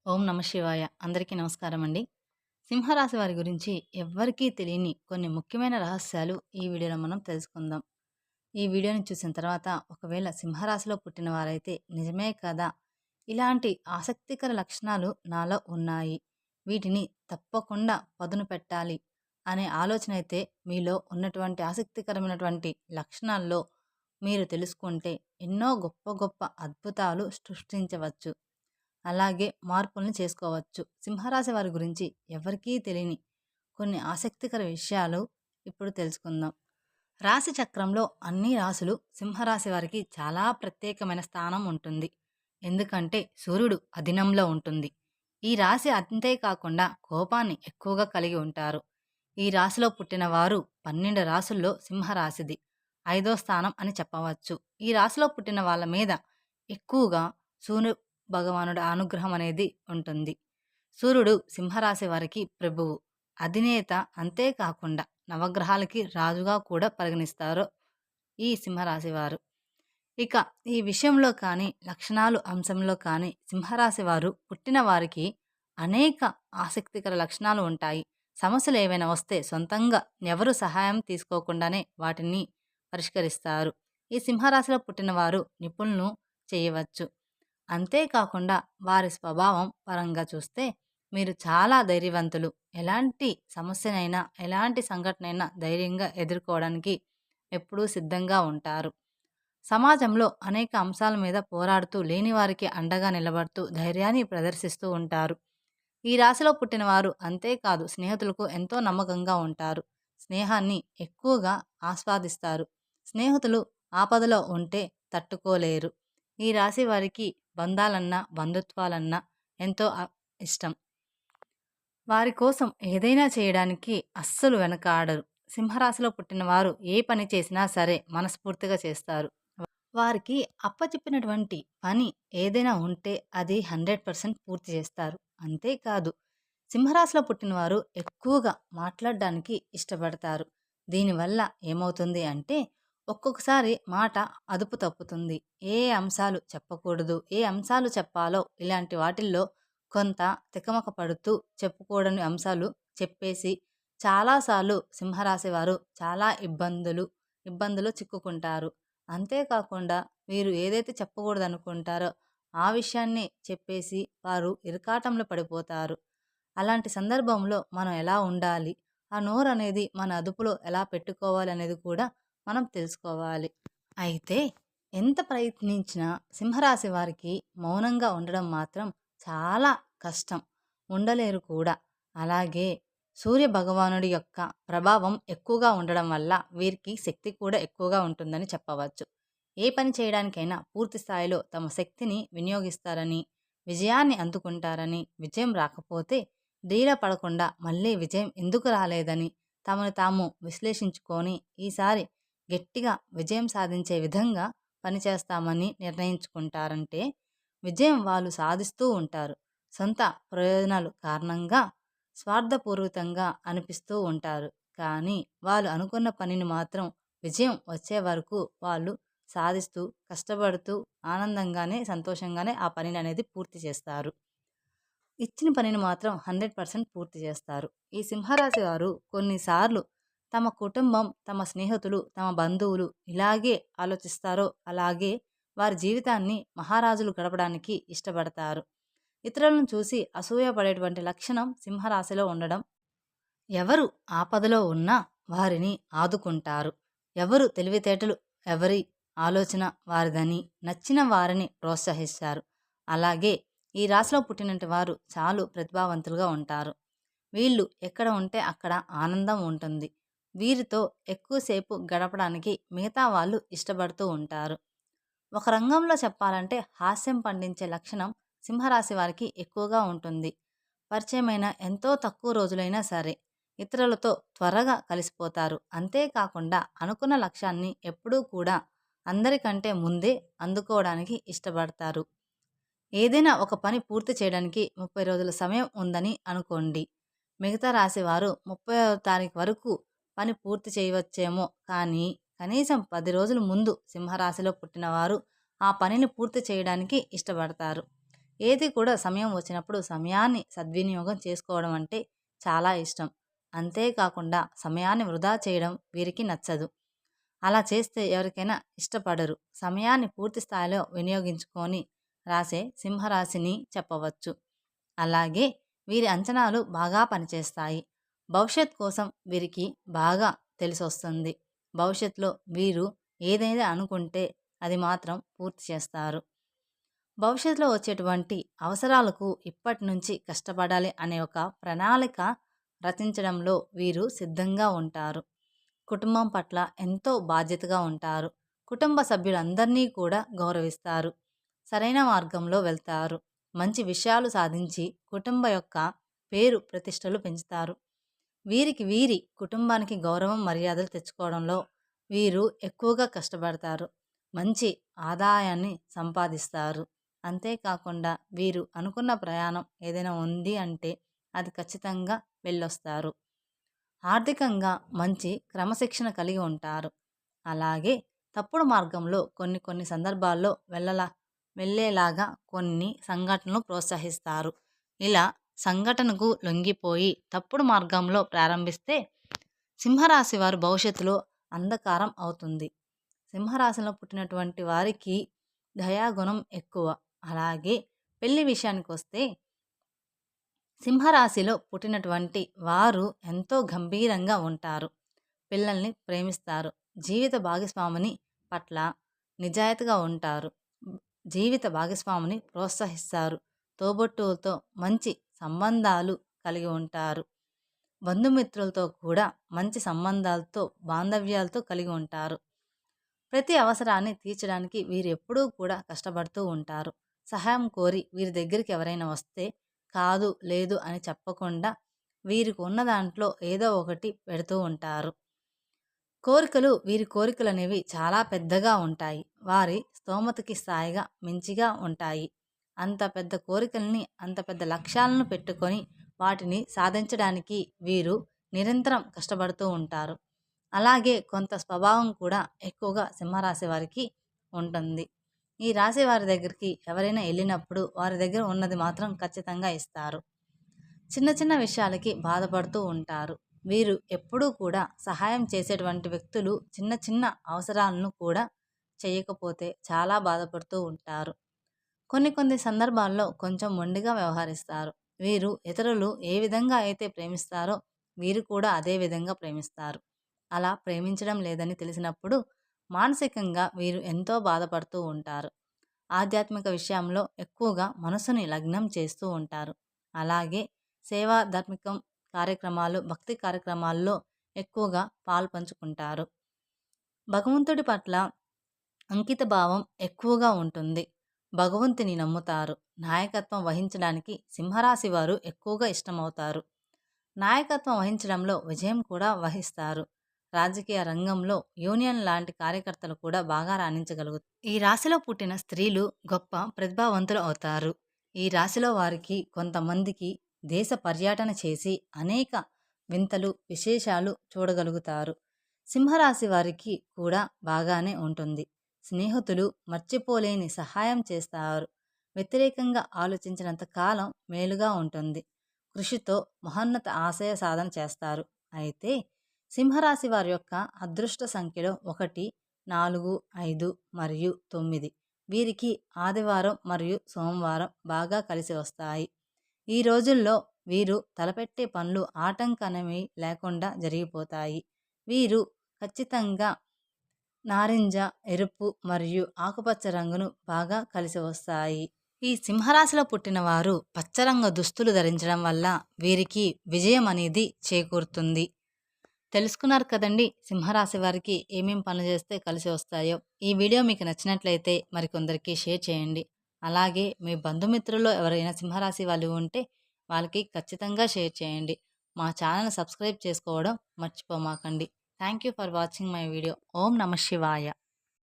ఓం నమ శివాయ. అందరికీ నమస్కారం అండి. సింహరాశి వారి గురించి ఎవ్వరికీ తెలియని కొన్ని ముఖ్యమైన రహస్యాలు ఈ వీడియోలో మనం తెలుసుకుందాం. ఈ వీడియోని చూసిన తర్వాత ఒకవేళ సింహరాశిలో పుట్టిన వారైతే నిజమే కదా! ఇలాంటి ఆసక్తికర లక్షణాలు నాలో ఉన్నాయి. వీటిని తప్పకుండా పదును పెట్టాలి అనే ఆలోచన అయితే మీలో ఉన్నటువంటి ఆసక్తికరమైనటువంటి లక్షణాల్లో మీరు తెలుసుకుంటే ఎన్నో గొప్ప గొప్ప అద్భుతాలు సృష్టించవచ్చు. అలాగే మార్పుల్ని చేసుకోవచ్చు. సింహరాశి వారి గురించి ఎవరికీ తెలియని కొన్ని ఆసక్తికర విషయాలు ఇప్పుడు తెలుసుకుందాం. రాశి చక్రంలో అన్ని రాశులు సింహరాశి వారికి చాలా ప్రత్యేకమైన స్థానం ఉంటుంది. ఎందుకంటే సూర్యుడు అధీనంలో ఉంటుంది. ఈ రాశి అంతేకాకుండా కోపాన్ని ఎక్కువగా కలిగి ఉంటారు. ఈ రాశిలో పుట్టిన వారు 12 రాసుల్లో సింహరాశిది 5వ స్థానం అని చెప్పవచ్చు. ఈ రాశిలో పుట్టిన వాళ్ళ మీద ఎక్కువగా సూర్య భగవానుడి అనుగ్రహం అనేది ఉంటుంది. సూర్యుడు సింహరాశి వారికి ప్రభువు, అధినేత, అంతేకాకుండా నవగ్రహాలకి రాజుగా కూడా పరిగణిస్తారు ఈ సింహరాశి వారు. ఇక ఈ విషయంలో కానీ, లక్షణాలు అంశంలో కానీ సింహరాశి వారు పుట్టిన వారికి అనేక ఆసక్తికర లక్షణాలు ఉంటాయి. సమస్యలు ఏవైనా వస్తే సొంతంగా ఎవరు సహాయం తీసుకోకుండానే వాటిని పరిష్కరిస్తారు. ఈ సింహరాశిలో పుట్టిన వారు నిపుణులను చేయవచ్చు. అంతేకాకుండా వారి స్వభావం పరంగా చూస్తే మీరు చాలా ధైర్యవంతులు. ఎలాంటి సమస్యనైనా, ఎలాంటి సంఘటనైనా ధైర్యంగా ఎదుర్కోవడానికి ఎప్పుడూ సిద్ధంగా ఉంటారు. సమాజంలో అనేక అంశాల మీద పోరాడుతూ లేని వారికి అండగా నిలబడుతూ ధైర్యాన్ని ప్రదర్శిస్తూ ఉంటారు. ఈ రాశిలో పుట్టిన వారు అంతేకాదు స్నేహితులకు ఎంతో నమ్మకంగా ఉంటారు. స్నేహాన్ని ఎక్కువగా ఆస్వాదిస్తారు. స్నేహితులు ఆపదలో ఉంటే తట్టుకోలేరు. ఈ రాశి వారికి బంధాలన్నా, బంధుత్వాలన్నా ఎంతో ఇష్టం. వారి కోసం ఏదైనా చేయడానికి అస్సలు వెనకాడరు. సింహరాశిలో పుట్టిన వారు ఏ పని చేసినా సరే మనస్ఫూర్తిగా చేస్తారు. వారికి అప్పచెప్పినటువంటి పని ఏదైనా ఉంటే అది 100% పూర్తి చేస్తారు. అంతేకాదు సింహరాశిలో పుట్టినవారు ఎక్కువగా మాట్లాడడానికి ఇష్టపడతారు. దీనివల్ల ఏమవుతుంది అంటే ఒక్కొక్కసారి మాట అదుపు తప్పుతుంది. ఏ అంశాలు చెప్పకూడదు, ఏ అంశాలు చెప్పాలో ఇలాంటి వాటిల్లో కొంత తికమక పడుతూ చెప్పుకోడని అంశాలు చెప్పేసి చాలాసార్లు సింహరాశి వారు చాలా ఇబ్బందులు చిక్కుకుంటారు. అంతేకాకుండా వీరు ఏదైతే చెప్పకూడదనుకుంటారో ఆ విషయాన్ని చెప్పేసి వారు ఇరకాటంలో పడిపోతారు. అలాంటి సందర్భంలో మనం ఎలా ఉండాలి? ఆ నోరనేది మన అదుపులో ఎలా పెట్టుకోవాలనేది కూడా మనం తెలుసుకోవాలి. అయితే ఎంత ప్రయత్నించినా సింహరాశి వారికి మౌనంగా ఉండడం మాత్రం చాలా కష్టం. ఉండలేరు కూడా. అలాగే సూర్య భగవానుడి యొక్క ప్రభావం ఎక్కువగా ఉండడం వల్ల వీరికి శక్తి కూడా ఎక్కువగా ఉంటుందని చెప్పవచ్చు. ఏ పని చేయడానికైనా పూర్తి స్థాయిలో తమ శక్తిని వినియోగిస్తారని, విజయాన్ని అందుకుంటారని, విజయం రాకపోతే ధీర పడకుండా మళ్ళీ విజయం ఎందుకు రాలేదని తమను తాము విశ్లేషించుకొని ఈసారి గట్టిగా విజయం సాధించే విధంగా పనిచేస్తామని నిర్ణయించుకుంటారంటే విజయం వాళ్ళు సాధిస్తూ ఉంటారు. సొంత ప్రయోజనాలు కారణంగా స్వార్థపూరితంగా అనిపిస్తూ ఉంటారు. కానీ వాళ్ళు అనుకున్న పనిని మాత్రం విజయం వచ్చే వరకు వాళ్ళు సాధిస్తూ, కష్టపడుతూ, ఆనందంగానే, సంతోషంగానే ఆ పనిని అనేది పూర్తి చేస్తారు. ఇచ్చిన పనిని మాత్రం 100% పూర్తి చేస్తారు. ఈ సింహరాశి వారు కొన్నిసార్లు తమ కుటుంబం, తమ స్నేహితులు, తమ బంధువులు ఇలాగే ఆలోచిస్తారో అలాగే వారి జీవితాన్ని మహారాజులు గడపడానికి ఇష్టపడతారు. ఇతరులను చూసి అసూయపడేటువంటి లక్షణం సింహరాశిలో ఉండడం. ఎవరు ఆపదలో ఉన్నా వారిని ఆదుకుంటారు. ఎవరు తెలివితేటలు ఎవరి ఆలోచన వారిదని నచ్చిన వారిని ప్రోత్సహిస్తారు. అలాగే ఈ రాశిలో పుట్టినటువంటి వారు చాలు ప్రతిభావంతులుగా ఉంటారు. వీళ్ళు ఎక్కడ ఉంటే అక్కడ ఆనందం ఉంటుంది. వీరితో ఎక్కువసేపు గడపడానికి మిగతా వాళ్ళు ఇష్టపడుతూ ఉంటారు. ఒక రంగంలో చెప్పాలంటే హాస్యం పండించే లక్షణం సింహరాశి వారికి ఎక్కువగా ఉంటుంది. పరిచయమైన ఎంతో తక్కువ రోజులైనా సరే ఇతరులతో త్వరగా కలిసిపోతారు. అంతేకాకుండా అనుకున్న లక్ష్యాన్ని ఎప్పుడూ కూడా అందరికంటే ముందే అందుకోవడానికి ఇష్టపడతారు. ఏదైనా ఒక పని పూర్తి చేయడానికి 30 రోజుల సమయం ఉందని అనుకోండి. మిగతా రాశివారు 30వ తారీఖు వరకు పని పూర్తి చేయవచ్చేమో, కానీ కనీసం 10 రోజుల ముందు సింహరాశిలో పుట్టినవారు ఆ పనిని పూర్తి చేయడానికి ఇష్టపడతారు. ఏది కూడా సమయం వచ్చినప్పుడు సమయాన్ని సద్వినియోగం చేసుకోవడం అంటే చాలా ఇష్టం. అంతేకాకుండా సమయాన్ని వృధా చేయడం వీరికి నచ్చదు. అలా చేస్తే ఎవరికైనా ఇష్టపడరు. సమయాన్ని పూర్తి స్థాయిలో వినియోగించుకొని రాసే సింహరాశిని చెప్పవచ్చు. అలాగే వీరి అంచనాలు బాగా పనిచేస్తాయి. భవిష్యత్ కోసం వీరికి బాగా తెలిసొస్తుంది. భవిష్యత్తులో వీరు ఏదైనా అనుకుంటే అది మాత్రం పూర్తి చేస్తారు. భవిష్యత్తులో వచ్చేటువంటి అవసరాలకు ఇప్పటి నుంచి కష్టపడాలి అనే ఒక ప్రణాళిక రచించడంలో వీరు సిద్ధంగా ఉంటారు. కుటుంబం పట్ల ఎంతో బాధ్యతగా ఉంటారు. కుటుంబ సభ్యులందరినీ కూడా గౌరవిస్తారు. సరైన మార్గంలో వెళ్తారు. మంచి విషయాలు సాధించి కుటుంబ యొక్క పేరు ప్రతిష్టలు పెంచుతారు. వీరికి వీరి కుటుంబానికి గౌరవం మర్యాదలు తెచ్చుకోవడంలో వీరు ఎక్కువగా కష్టపడతారు. మంచి ఆదాయాన్ని సంపాదిస్తారు. అంతేకాకుండా వీరు అనుకున్న ప్రయాణం ఏదైనా ఉంది అంటే అది ఖచ్చితంగా వెళ్ళొస్తారు. ఆర్థికంగా మంచి క్రమశిక్షణ కలిగి ఉంటారు. అలాగే తప్పుడు మార్గంలో కొన్ని కొన్ని సందర్భాల్లో వెళ్ళేలాగా కొన్ని సంఘటనలు ప్రోత్సహిస్తారు. ఇలా సంఘటనకు లొంగిపోయి తప్పుడు మార్గంలో ప్రారంభిస్తే సింహరాశి వారు భవిష్యత్తులో అంధకారం అవుతుంది. సింహరాశిలో పుట్టినటువంటి వారికి దయాగుణం ఎక్కువ. అలాగే పెళ్లి విషయానికి వస్తే సింహరాశిలో పుట్టినటువంటి వారు ఎంతో గంభీరంగా ఉంటారు. పిల్లల్ని ప్రేమిస్తారు. జీవిత భాగస్వామిని పట్ల నిజాయితీగా ఉంటారు. జీవిత భాగస్వామిని ప్రోత్సహిస్తారు. తోబుట్టువులతో మంచి సంబంధాలు కలిగి ఉంటారు. బంధుమిత్రులతో కూడా మంచి సంబంధాలతో బాంధవ్యాలతో కలిగి ఉంటారు. ప్రతి అవసరాన్ని తీర్చడానికి వీరు ఎప్పుడూ కూడా కష్టపడుతూ ఉంటారు. సహాయం కోరి వీరి దగ్గరికి ఎవరైనా వస్తే కాదు లేదు అని చెప్పకుండా వీరికి ఉన్న దాంట్లో ఏదో ఒకటి పెడుతూ ఉంటారు. వీరి కోరికలు అనేవి చాలా పెద్దగా ఉంటాయి. వారి స్తోమతకి స్థాయిగా మించిగా ఉంటాయి. అంత పెద్ద కోరికల్ని అంత పెద్ద లక్ష్యాలను పెట్టుకొని వాటిని సాధించడానికి వీరు నిరంతరం కష్టపడుతూ ఉంటారు. అలాగే కొంత స్వభావం కూడా ఎక్కువగా సింహరాశి వారికి ఉంటుంది. ఈ రాశి వారి దగ్గరికి ఎవరైనా వెళ్ళినప్పుడు వారి దగ్గర ఉన్నది మాత్రం ఖచ్చితంగా ఇస్తారు. చిన్న చిన్న విషయాలకి బాధపడుతూ ఉంటారు. వీరు ఎప్పుడూ కూడా సహాయం చేసేటువంటి వ్యక్తులు చిన్న చిన్న అవసరాలను కూడా చేయకపోతే చాలా బాధపడుతూ ఉంటారు. కొన్ని కొన్ని సందర్భాల్లో కొంచెం మొండిగా వ్యవహరిస్తారు. వీరు ఇతరులు ఏ విధంగా అయితే ప్రేమిస్తారో వీరు కూడా అదే విధంగా ప్రేమిస్తారు. అలా ప్రేమించడం లేదని తెలిసినప్పుడు మానసికంగా వీరు ఎంతో బాధపడుతూ ఉంటారు. ఆధ్యాత్మిక విషయంలో ఎక్కువగా మనసుని లగ్నం చేస్తూ ఉంటారు. అలాగే సేవా ధార్మికం కార్యక్రమాలు, భక్తి కార్యక్రమాల్లో ఎక్కువగా పాల్పంచుకుంటారు. భగవంతుడి పట్ల అంకిత భావం ఎక్కువగా ఉంటుంది. భగవంతుని నమ్ముతారు. నాయకత్వం వహించడానికి సింహరాశి వారు ఎక్కువగా ఇష్టమవుతారు. నాయకత్వం వహించడంలో విజయం కూడా వహిస్తారు. రాజకీయ రంగంలో యూనియన్ లాంటి కార్యకర్తలు కూడా బాగా రాణించగలుగుతారు. ఈ రాశిలో పుట్టిన స్త్రీలు గొప్ప ప్రతిభావంతులు అవుతారు. ఈ రాశిలో వారికి కొంతమందికి దేశ పర్యటన చేసి అనేక వింతలు విశేషాలు చూడగలుగుతారు. సింహరాశి వారికి కూడా బాగానే ఉంటుంది. స్నేహితులు మర్చిపోలేని సహాయం చేస్తారు. వ్యతిరేకంగా ఆలోచించినంత కాలం మేలుగా ఉంటుంది. కృషితో మహోన్నత ఆశయ సాధన చేస్తారు. అయితే సింహరాశి వారి యొక్క అదృష్ట సంఖ్యలో 1, 4, 5 మరియు 9. వీరికి ఆదివారం మరియు సోమవారం బాగా కలిసి వస్తాయి. ఈ రోజుల్లో వీరు తలపెట్టే పనులు ఆటంకమేమీ లేకుండా జరిగిపోతాయి. వీరు ఖచ్చితంగా నారింజ, ఎరుపు మరియు ఆకుపచ్చ రంగును బాగా కలిసి వస్తాయి. ఈ సింహరాశిలో పుట్టిన వారు పచ్చరంగ దుస్తులు ధరించడం వల్ల వీరికి విజయం అనేది చేకూరుతుంది. తెలుసుకున్నారు కదండి సింహరాశి వారికి ఏమేం పనులు చేస్తే కలిసి వస్తాయో. ఈ వీడియో మీకు నచ్చినట్లయితే మరికొందరికి షేర్ చేయండి. అలాగే మీ బంధుమిత్రుల్లో ఎవరైనా సింహరాశి వాళ్ళు ఉంటే వాళ్ళకి ఖచ్చితంగా షేర్ చేయండి. మా ఛానల్ సబ్స్క్రైబ్ చేసుకోవడం మర్చిపోమాకండి. Thank you for watching my video. ఓం నమ శివాయ.